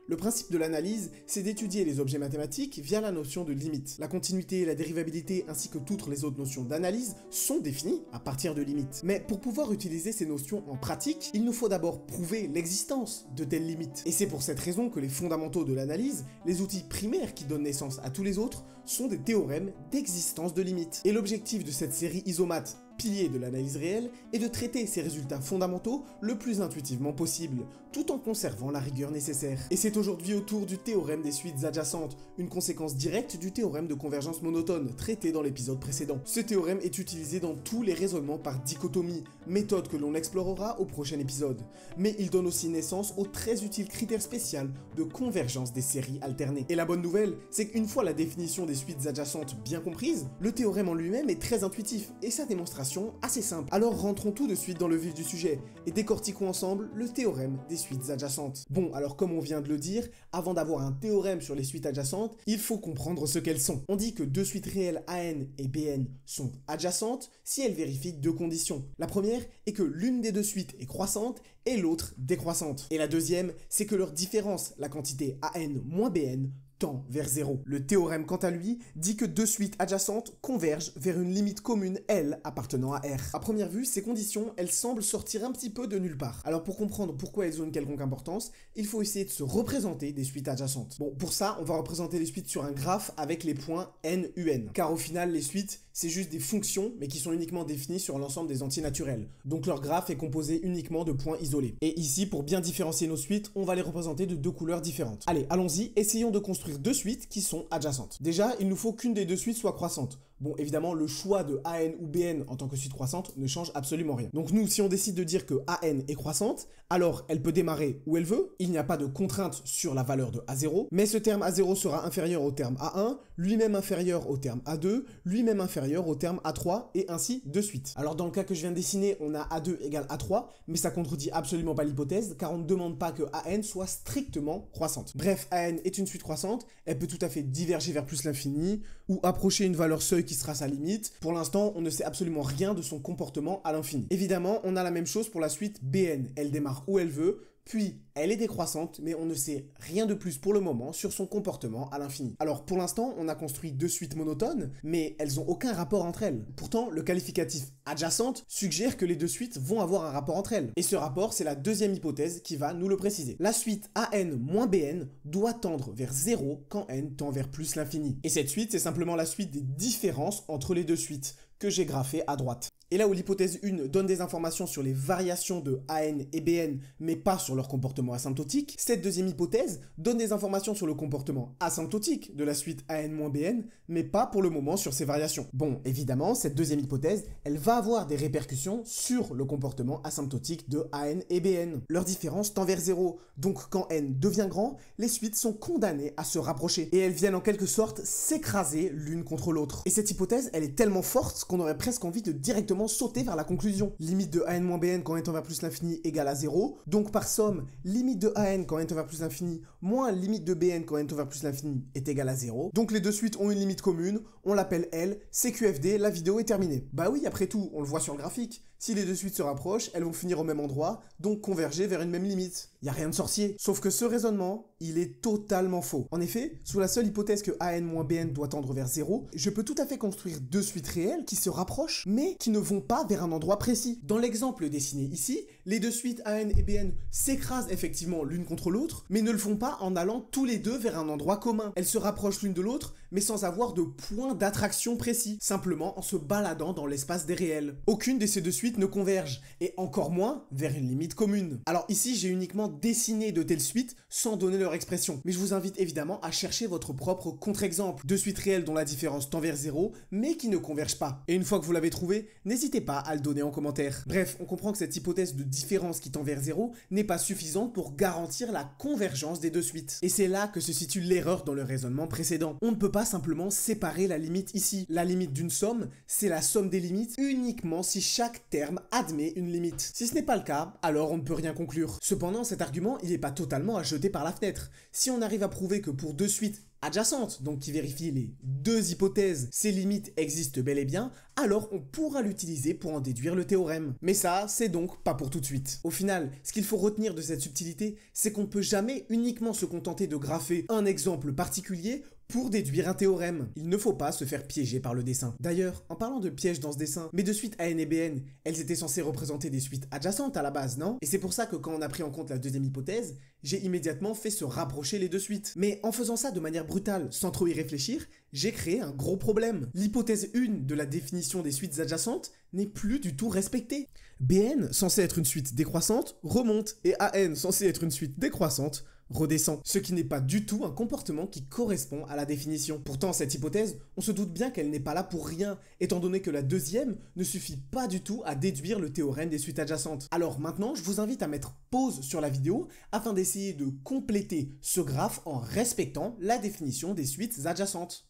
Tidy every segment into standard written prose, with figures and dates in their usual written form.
Le principe de l'analyse, c'est d'étudier les objets mathématiques via la notion de limite. La continuité, la dérivabilité ainsi que toutes les autres notions d'analyse sont définies à partir de limites. Mais pour pouvoir utiliser ces notions en pratique, il nous faut d'abord prouver l'existence de telles limites. Et c'est pour cette raison que les fondamentaux de l'analyse, les outils primaires qui donnent naissance à tous les autres, sont des théorèmes d'existence de limites. Et l'objectif de cette série Isomate, pilier de l'analyse réelle, est de traiter ces résultats fondamentaux le plus intuitivement possible, tout en conservant la rigueur nécessaire. Et c'est aujourd'hui au tour du théorème des suites adjacentes, une conséquence directe du théorème de convergence monotone, traité dans l'épisode précédent. Ce théorème est utilisé dans tous les raisonnements par dichotomie, méthode que l'on explorera au prochain épisode. Mais il donne aussi naissance au très utile critère spécial de convergence des séries alternées. Et la bonne nouvelle, c'est qu'une fois la définition des suites adjacentes bien comprise, le théorème en lui-même est très intuitif, et sa démonstration assez simple. Alors rentrons tout de suite dans le vif du sujet et décortiquons ensemble le théorème des suites adjacentes. Bon, alors comme on vient de le dire, avant d'avoir un théorème sur les suites adjacentes, il faut comprendre ce qu'elles sont. On dit que deux suites réelles AN et BN sont adjacentes si elles vérifient deux conditions. La première est que l'une des deux suites est croissante et l'autre décroissante. Et la deuxième, c'est que leur différence, la quantité AN moins BN, tend vers 0. Le théorème, quant à lui, dit que deux suites adjacentes convergent vers une limite commune L appartenant à R. À première vue, ces conditions, elles semblent sortir un petit peu de nulle part. Alors pour comprendre pourquoi elles ont une quelconque importance, il faut essayer de se représenter des suites adjacentes. Bon, pour ça, on va représenter les suites sur un graphe avec les points n, un. Car au final, les suites, c'est juste des fonctions, mais qui sont uniquement définies sur l'ensemble des entiers naturels. Donc leur graphe est composé uniquement de points isolés. Et ici, pour bien différencier nos suites, on va les représenter de deux couleurs différentes. Allez, allons-y, essayons de construire deux suites qui sont adjacentes. Déjà, il nous faut qu'une des deux suites soit croissante. Bon, évidemment, le choix de AN ou BN en tant que suite croissante ne change absolument rien. Donc nous, si on décide de dire que AN est croissante, alors elle peut démarrer où elle veut, il n'y a pas de contrainte sur la valeur de A0, mais ce terme A0 sera inférieur au terme A1, lui-même inférieur au terme A2, lui-même inférieur au terme A3, et ainsi de suite. Alors dans le cas que je viens de dessiner, on a A2 égale A3, mais ça contredit absolument pas l'hypothèse, car on ne demande pas que AN soit strictement croissante. Bref, AN est une suite croissante, elle peut tout à fait diverger vers plus l'infini, ou approcher une valeur seuil qui sera sa limite. Pour l'instant, on ne sait absolument rien de son comportement à l'infini. Évidemment, on a la même chose pour la suite BN. Elle démarre où elle veut, puis elle est décroissante, mais on ne sait rien de plus pour le moment sur son comportement à l'infini. Alors pour l'instant, on a construit deux suites monotones, mais elles n'ont aucun rapport entre elles. Pourtant, le qualificatif adjacente suggère que les deux suites vont avoir un rapport entre elles. Et ce rapport, c'est la deuxième hypothèse qui va nous le préciser. La suite AN moins BN doit tendre vers 0 quand n tend vers plus l'infini. Et cette suite, c'est simplement la suite des différences entre les deux suites que j'ai graphées à droite. Et là où l'hypothèse 1 donne des informations sur les variations de AN et BN, mais pas sur leur comportement asymptotique, cette deuxième hypothèse donne des informations sur le comportement asymptotique de la suite AN-BN, mais pas pour le moment sur ces variations. Bon, évidemment, cette deuxième hypothèse, elle va avoir des répercussions sur le comportement asymptotique de AN et BN. Leur différence tend vers 0, donc quand n devient grand, les suites sont condamnées à se rapprocher, et elles viennent en quelque sorte s'écraser l'une contre l'autre. Et cette hypothèse, elle est tellement forte qu'on aurait presque envie de directement sauter vers la conclusion. Limite de AN-BN quand n tend vers plus l'infini égale à 0, donc par somme, limite de AN quand n tend vers plus l'infini moins limite de BN quand n tend vers plus l'infini est égal à 0. Donc les deux suites ont une limite commune, on l'appelle L, c'est QFD, la vidéo est terminée. Bah oui, après tout, on le voit sur le graphique. Si les deux suites se rapprochent, elles vont finir au même endroit, donc converger vers une même limite. Y a rien de sorcier. Sauf que ce raisonnement, il est totalement faux. En effet, sous la seule hypothèse que AN-BN doit tendre vers 0, je peux tout à fait construire deux suites réelles qui se rapprochent, mais qui ne vont pas vers un endroit précis. Dans l'exemple dessiné ici, les deux suites AN et BN s'écrasent effectivement l'une contre l'autre, mais ne le font pas en allant tous les deux vers un endroit commun. Elles se rapprochent l'une de l'autre, mais sans avoir de point d'attraction précis, simplement en se baladant dans l'espace des réels. Aucune de ces deux suites ne converge, et encore moins vers une limite commune. Alors ici, j'ai uniquement dessiné de telles suites sans donner leur expression, mais je vous invite évidemment à chercher votre propre contre-exemple, deux suites réelles dont la différence tend vers 0, mais qui ne convergent pas. Et une fois que vous l'avez trouvé, n'hésitez pas à le donner en commentaire. Bref, on comprend que cette hypothèse de différence qui tend vers 0 n'est pas suffisante pour garantir la convergence des deux suites. Et c'est là que se situe l'erreur dans le raisonnement précédent. On ne peut pas simplement séparer la limite ici. La limite d'une somme, c'est la somme des limites uniquement si chaque terme admet une limite. Si ce n'est pas le cas, alors on ne peut rien conclure. Cependant, cet argument, il n'est pas totalement à jeter par la fenêtre. Si on arrive à prouver que pour deux suites adjacente, donc qui vérifie les deux hypothèses, ces limites existent bel et bien, alors on pourra l'utiliser pour en déduire le théorème. Mais ça, c'est donc pas pour tout de suite. Au final, ce qu'il faut retenir de cette subtilité, c'est qu'on ne peut jamais uniquement se contenter de grapher un exemple particulier pour déduire un théorème. Il ne faut pas se faire piéger par le dessin. D'ailleurs, en parlant de piège dans ce dessin, mes deux suites AN et BN, elles étaient censées représenter des suites adjacentes à la base, non? Et c'est pour ça que quand on a pris en compte la deuxième hypothèse, j'ai immédiatement fait se rapprocher les deux suites. Mais en faisant ça de manière brutale, sans trop y réfléchir, j'ai créé un gros problème. L'hypothèse 1 de la définition des suites adjacentes n'est plus du tout respectée. BN, censé être une suite décroissante, remonte, et AN, censé être une suite décroissante, redescend, ce qui n'est pas du tout un comportement qui correspond à la définition. Pourtant, cette hypothèse, on se doute bien qu'elle n'est pas là pour rien, étant donné que la deuxième ne suffit pas du tout à déduire le théorème des suites adjacentes. Alors maintenant, je vous invite à mettre pause sur la vidéo afin d'essayer de compléter ce graphe en respectant la définition des suites adjacentes.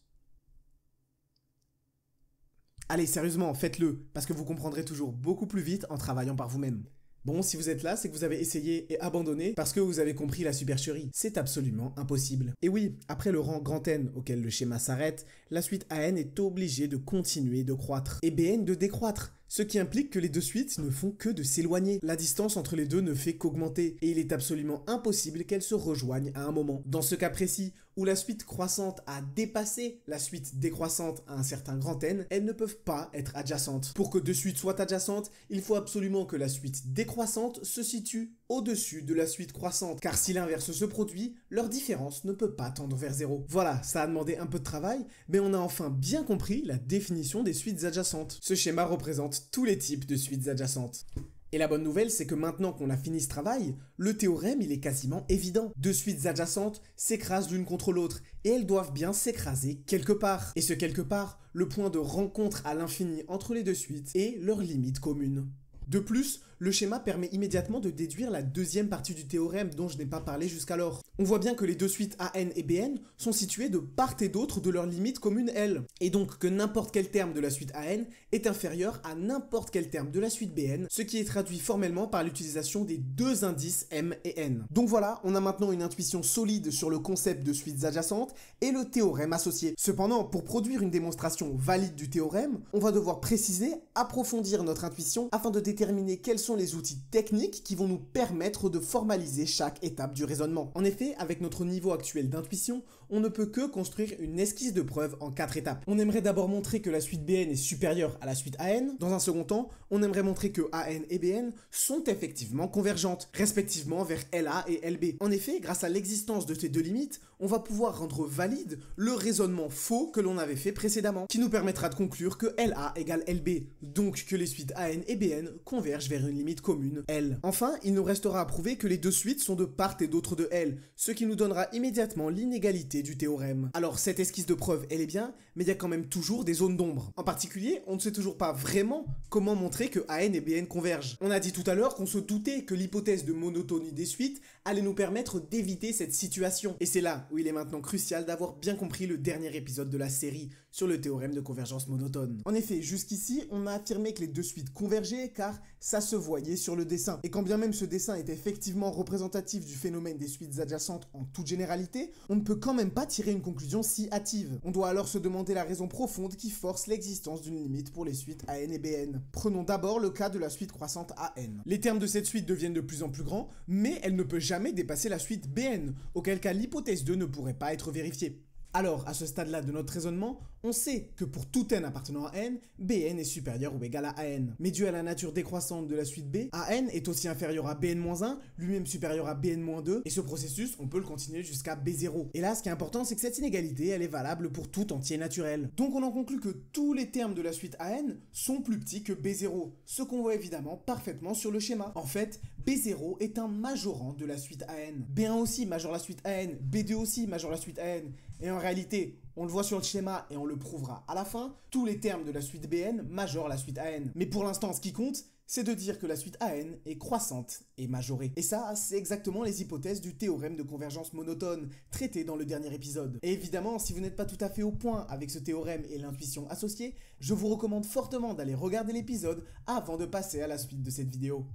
Allez, sérieusement, faites-le, parce que vous comprendrez toujours beaucoup plus vite en travaillant par vous-même. Bon, si vous êtes là, c'est que vous avez essayé et abandonné parce que vous avez compris la supercherie. C'est absolument impossible. Et oui, après le rang grand N auquel le schéma s'arrête, la suite AN est obligée de continuer de croître et BN de décroître. Ce qui implique que les deux suites ne font que de s'éloigner. La distance entre les deux ne fait qu'augmenter, et il est absolument impossible qu'elles se rejoignent à un moment. Dans ce cas précis, où la suite croissante a dépassé la suite décroissante à un certain grand N, elles ne peuvent pas être adjacentes. Pour que deux suites soient adjacentes, il faut absolument que la suite décroissante se situe au-dessus de la suite croissante, car si l'inverse se produit, leur différence ne peut pas tendre vers 0. Voilà, ça a demandé un peu de travail, mais on a enfin bien compris la définition des suites adjacentes. Ce schéma représente tous les types de suites adjacentes. Et la bonne nouvelle, c'est que maintenant qu'on a fini ce travail, le théorème il est quasiment évident. Deux suites adjacentes s'écrasent l'une contre l'autre, et elles doivent bien s'écraser quelque part. Et ce quelque part, le point de rencontre à l'infini entre les deux suites et leur limite commune. De plus, le schéma permet immédiatement de déduire la deuxième partie du théorème dont je n'ai pas parlé jusqu'alors. On voit bien que les deux suites AN et BN sont situées de part et d'autre de leur limite commune L, et donc que n'importe quel terme de la suite AN est inférieur à n'importe quel terme de la suite BN, ce qui est traduit formellement par l'utilisation des deux indices M et N. Donc voilà, on a maintenant une intuition solide sur le concept de suites adjacentes et le théorème associé. Cependant, pour produire une démonstration valide du théorème, on va devoir préciser, approfondir notre intuition afin de déterminer quels sont les outils techniques qui vont nous permettre de formaliser chaque étape du raisonnement. En effet, avec notre niveau actuel d'intuition, on ne peut que construire une esquisse de preuve en 4 étapes. On aimerait d'abord montrer que la suite BN est supérieure à la suite AN. Dans un second temps, on aimerait montrer que AN et BN sont effectivement convergentes, respectivement vers LA et LB. En effet, grâce à l'existence de ces deux limites, on va pouvoir rendre valide le raisonnement faux que l'on avait fait précédemment, qui nous permettra de conclure que LA égale LB, donc que les suites AN et BN convergent vers une limite commune, L. Enfin, il nous restera à prouver que les deux suites sont de part et d'autre de L, ce qui nous donnera immédiatement l'inégalité du théorème. Alors cette esquisse de preuve, elle est bien, mais il y a quand même toujours des zones d'ombre. En particulier, on ne sait toujours pas vraiment comment montrer que AN et BN convergent. On a dit tout à l'heure qu'on se doutait que l'hypothèse de monotonie des suites allait nous permettre d'éviter cette situation. Et c'est là où il est maintenant crucial d'avoir bien compris le dernier épisode de la série sur le théorème de convergence monotone. En effet, jusqu'ici, on a affirmé que les deux suites convergeaient car ça se voyait sur le dessin. Et quand bien même ce dessin est effectivement représentatif du phénomène des suites adjacentes en toute généralité, on ne peut quand même pas tirer une conclusion si hâtive. On doit alors se demander la raison profonde qui force l'existence d'une limite pour les suites AN et BN. Prenons d'abord le cas de la suite croissante AN. Les termes de cette suite deviennent de plus en plus grands, mais elle ne peut jamais dépasser la suite BN, auquel cas l'hypothèse 2 ne pourrait pas être vérifiée. Alors, à ce stade-là de notre raisonnement, on sait que pour tout n appartenant à n, Bn est supérieur ou égal à An. Mais dû à la nature décroissante de la suite B, An est aussi inférieur à Bn-1, lui-même supérieur à Bn-2, et ce processus, on peut le continuer jusqu'à B0. Et là, ce qui est important, c'est que cette inégalité, elle est valable pour tout entier naturel. Donc on en conclut que tous les termes de la suite An sont plus petits que B0, ce qu'on voit évidemment parfaitement sur le schéma. En fait, B0 est un majorant de la suite AN. B1 aussi majore la suite AN, B2 aussi majore la suite AN. Et en réalité, on le voit sur le schéma et on le prouvera à la fin, tous les termes de la suite Bn majorent la suite An. Mais pour l'instant, ce qui compte, c'est de dire que la suite An est croissante et majorée. Et ça, c'est exactement les hypothèses du théorème de convergence monotone, traité dans le dernier épisode. Et évidemment, si vous n'êtes pas tout à fait au point avec ce théorème et l'intuition associée, je vous recommande fortement d'aller regarder l'épisode avant de passer à la suite de cette vidéo.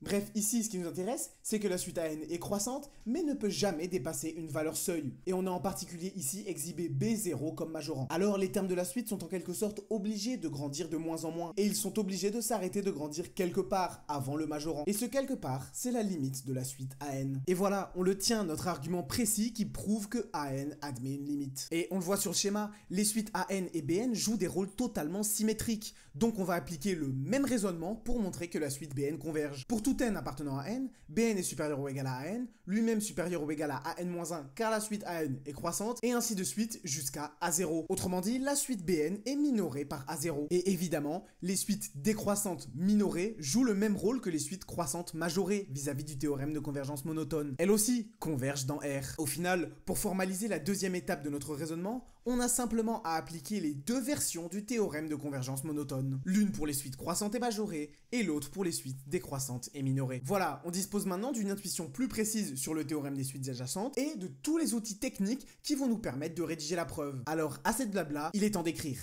Bref, ici, ce qui nous intéresse, c'est que la suite AN est croissante, mais ne peut jamais dépasser une valeur seuil. Et on a en particulier ici exhibé B0 comme majorant. Alors les termes de la suite sont en quelque sorte obligés de grandir de moins en moins, et ils sont obligés de s'arrêter de grandir quelque part avant le majorant. Et ce quelque part, c'est la limite de la suite AN. Et voilà, on le tient, notre argument précis qui prouve que AN admet une limite. Et on le voit sur le schéma, les suites AN et BN jouent des rôles totalement symétriques. Donc on va appliquer le même raisonnement pour montrer que la suite BN converge. Pour tout n appartenant à n, Bn est supérieur ou égal à An, lui-même supérieur ou égal à An-1 car la suite An est croissante, et ainsi de suite jusqu'à A0. Autrement dit, la suite Bn est minorée par A0. Et évidemment, les suites décroissantes minorées jouent le même rôle que les suites croissantes majorées vis-à-vis du théorème de convergence monotone. Elles aussi convergent dans R. Au final, pour formaliser la deuxième étape de notre raisonnement, on a simplement à appliquer les deux versions du théorème de convergence monotone. L'une pour les suites croissantes et majorées, et l'autre pour les suites décroissantes et minorées. Voilà, on dispose maintenant d'une intuition plus précise sur le théorème des suites adjacentes, et de tous les outils techniques qui vont nous permettre de rédiger la preuve. Alors, assez de blabla, il est temps d'écrire.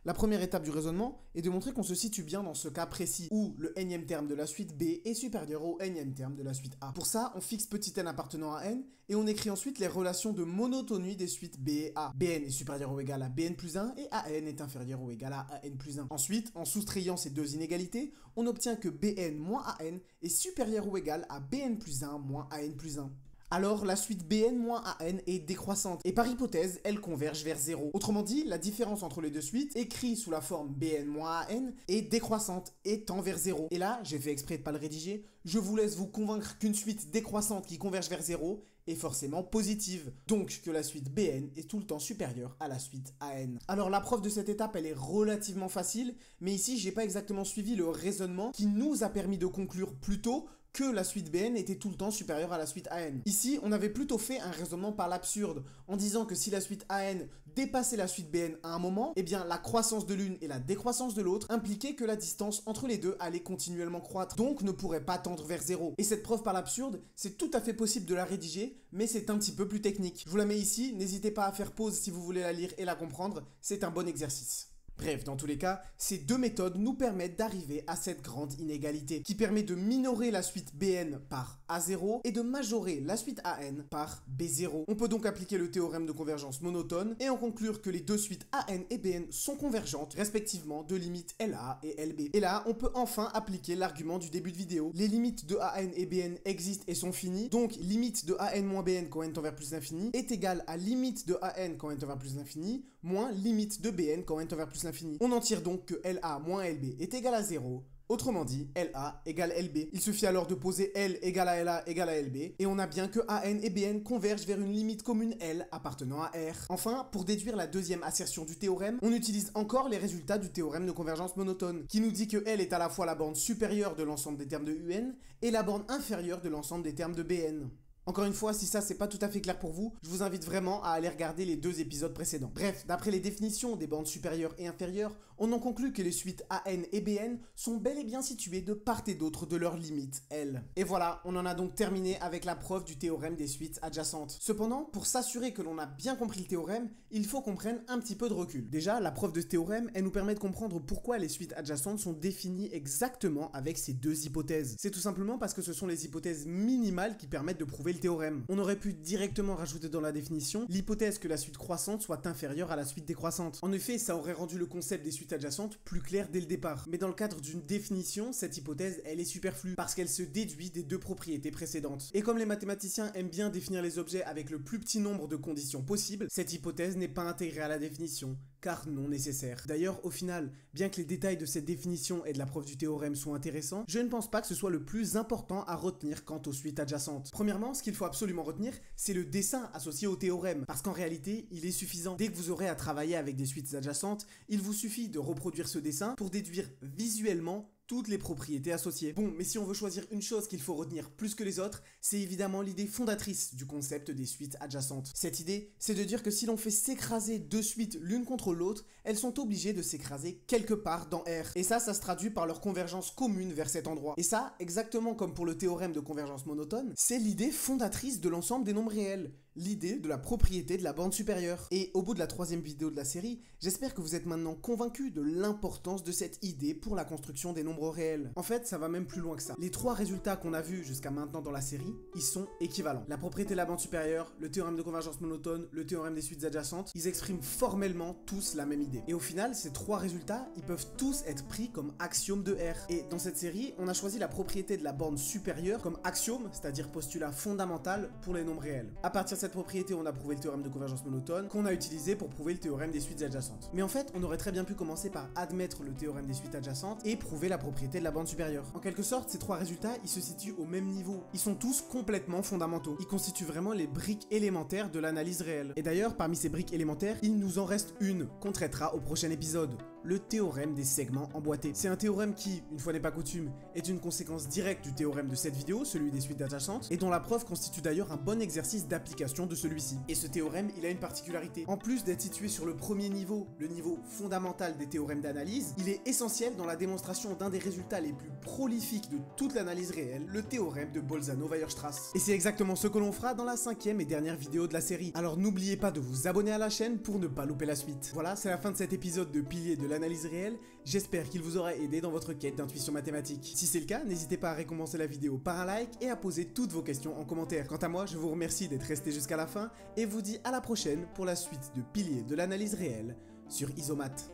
La première étape du raisonnement est de montrer qu'on se situe bien dans ce cas précis, où le nème terme de la suite B est supérieur au nème terme de la suite A. Pour ça, on fixe petit n appartenant à n, et on écrit ensuite les relations de monotonie des suites B et A. Bn est supérieur ou égal à Bn plus 1, et An est inférieur ou égal à An plus 1. Ensuite, en soustrayant ces deux inégalités, on obtient que Bn moins An est supérieur ou égal à Bn plus 1 moins An plus 1. Alors la suite Bn moins An est décroissante, et par hypothèse, elle converge vers 0. Autrement dit, la différence entre les deux suites, écrite sous la forme Bn moins An, est décroissante et tend vers 0. Et là, j'ai fait exprès de pas le rédiger, je vous laisse vous convaincre qu'une suite décroissante qui converge vers 0 est forcément positive, donc que la suite Bn est tout le temps supérieure à la suite An. Alors la preuve de cette étape, elle est relativement facile, mais ici, j'ai pas exactement suivi le raisonnement qui nous a permis de conclure plus tôt que la suite Bn était tout le temps supérieure à la suite An. Ici, on avait plutôt fait un raisonnement par l'absurde, en disant que si la suite An dépassait la suite Bn à un moment, eh bien la croissance de l'une et la décroissance de l'autre impliquaient que la distance entre les deux allait continuellement croître, donc ne pourrait pas tendre vers 0. Et cette preuve par l'absurde, c'est tout à fait possible de la rédiger, mais c'est un petit peu plus technique. Je vous la mets ici, n'hésitez pas à faire pause si vous voulez la lire et la comprendre, c'est un bon exercice. Bref, dans tous les cas, ces deux méthodes nous permettent d'arriver à cette grande inégalité, qui permet de minorer la suite Bn par A0 et de majorer la suite An par B0. On peut donc appliquer le théorème de convergence monotone et en conclure que les deux suites An et Bn sont convergentes, respectivement de limites LA et LB. Et là, on peut enfin appliquer l'argument du début de vidéo. Les limites de An et Bn existent et sont finies, donc limite de An moins Bn quand n tend vers plus l'infini est égale à limite de An quand n tend vers plus l'infini moins limite de Bn quand n tend vers plus l'infini. On en tire donc que LA moins LB est égal à 0. Autrement dit, LA égale LB. Il suffit alors de poser L égale à LA égale à LB, et on a bien que AN et BN convergent vers une limite commune L appartenant à R. Enfin, pour déduire la deuxième assertion du théorème, on utilise encore les résultats du théorème de convergence monotone, qui nous dit que L est à la fois la borne supérieure de l'ensemble des termes de UN, et la borne inférieure de l'ensemble des termes de BN. Encore une fois, si ça c'est pas tout à fait clair pour vous, je vous invite vraiment à aller regarder les deux épisodes précédents. Bref, d'après les définitions des bandes supérieures et inférieures, on en conclut que les suites AN et BN sont bel et bien situées de part et d'autre de leur limite L. Et voilà, on en a donc terminé avec la preuve du théorème des suites adjacentes. Cependant, pour s'assurer que l'on a bien compris le théorème, il faut qu'on prenne un petit peu de recul. Déjà, la preuve de ce théorème, elle nous permet de comprendre pourquoi les suites adjacentes sont définies exactement avec ces deux hypothèses. C'est tout simplement parce que ce sont les hypothèses minimales qui permettent de prouver le théorème. On aurait pu directement rajouter dans la définition l'hypothèse que la suite croissante soit inférieure à la suite décroissante. En effet, ça aurait rendu le concept des suites adjacentes plus clair dès le départ. Mais dans le cadre d'une définition, cette hypothèse, elle est superflue parce qu'elle se déduit des deux propriétés précédentes. Et comme les mathématiciens aiment bien définir les objets avec le plus petit nombre de conditions possibles, cette hypothèse n'est pas intégrée à la définition, car non nécessaire. D'ailleurs, au final, bien que les détails de cette définition et de la preuve du théorème soient intéressants, je ne pense pas que ce soit le plus important à retenir quant aux suites adjacentes. Premièrement, ce qu'il faut absolument retenir, c'est le dessin associé au théorème, parce qu'en réalité, il est suffisant. Dès que vous aurez à travailler avec des suites adjacentes, il vous suffit de reproduire ce dessin pour déduire visuellement toutes les propriétés associées. Bon, mais si on veut choisir une chose qu'il faut retenir plus que les autres, c'est évidemment l'idée fondatrice du concept des suites adjacentes. Cette idée, c'est de dire que si l'on fait s'écraser deux suites l'une contre l'autre, elles sont obligées de s'écraser quelque part dans R. Et ça se traduit par leur convergence commune vers cet endroit. Et ça, exactement comme pour le théorème de convergence monotone, c'est l'idée fondatrice de l'ensemble des nombres réels. l'idée de la propriété de la bande supérieure. Et au bout de la 3e vidéo de la série, j'espère que vous êtes maintenant convaincus de l'importance de cette idée pour la construction des nombres réels. En fait, ça va même plus loin que ça. Les 3 résultats qu'on a vus jusqu'à maintenant dans la série, ils sont équivalents. La propriété de la bande supérieure, le théorème de convergence monotone, le théorème des suites adjacentes, ils expriment formellement tous la même idée. Et au final, ces 3 résultats, ils peuvent tous être pris comme axiomes de R. Et dans cette série, on a choisi la propriété de la bande supérieure comme axiome, c'est-à-dire postulat fondamental pour les nombres réels. À partir de cette propriété, on a prouvé le théorème de convergence monotone, qu'on a utilisé pour prouver le théorème des suites adjacentes. Mais en fait, on aurait très bien pu commencer par admettre le théorème des suites adjacentes et prouver la propriété de la bande supérieure. En quelque sorte, ces 3 résultats, ils se situent au même niveau. Ils sont tous complètement fondamentaux. Ils constituent vraiment les briques élémentaires de l'analyse réelle. Et d'ailleurs, parmi ces briques élémentaires, il nous en reste une qu'on traitera au prochain épisode, le théorème des segments emboîtés. C'est un théorème qui, une fois n'est pas coutume, est une conséquence directe du théorème de cette vidéo, celui des suites adjacentes, et dont la preuve constitue d'ailleurs un bon exercice d'application de celui-ci. Et ce théorème, il a une particularité. En plus d'être situé sur le premier niveau, le niveau fondamental des théorèmes d'analyse, il est essentiel dans la démonstration d'un des résultats les plus prolifiques de toute l'analyse réelle, le théorème de Bolzano-Weierstrass. Et c'est exactement ce que l'on fera dans la 5e et dernière vidéo de la série. Alors n'oubliez pas de vous abonner à la chaîne pour ne pas louper la suite. Voilà, c'est la fin de cet épisode de Piliers de l'analyse réelle. J'espère qu'il vous aura aidé dans votre quête d'intuition mathématique. Si c'est le cas, n'hésitez pas à récompenser la vidéo par un like et à poser toutes vos questions en commentaire. Quant à moi, je vous remercie d'être resté jusqu'à la fin et vous dis à la prochaine pour la suite de Piliers de l'analyse réelle sur Isomath.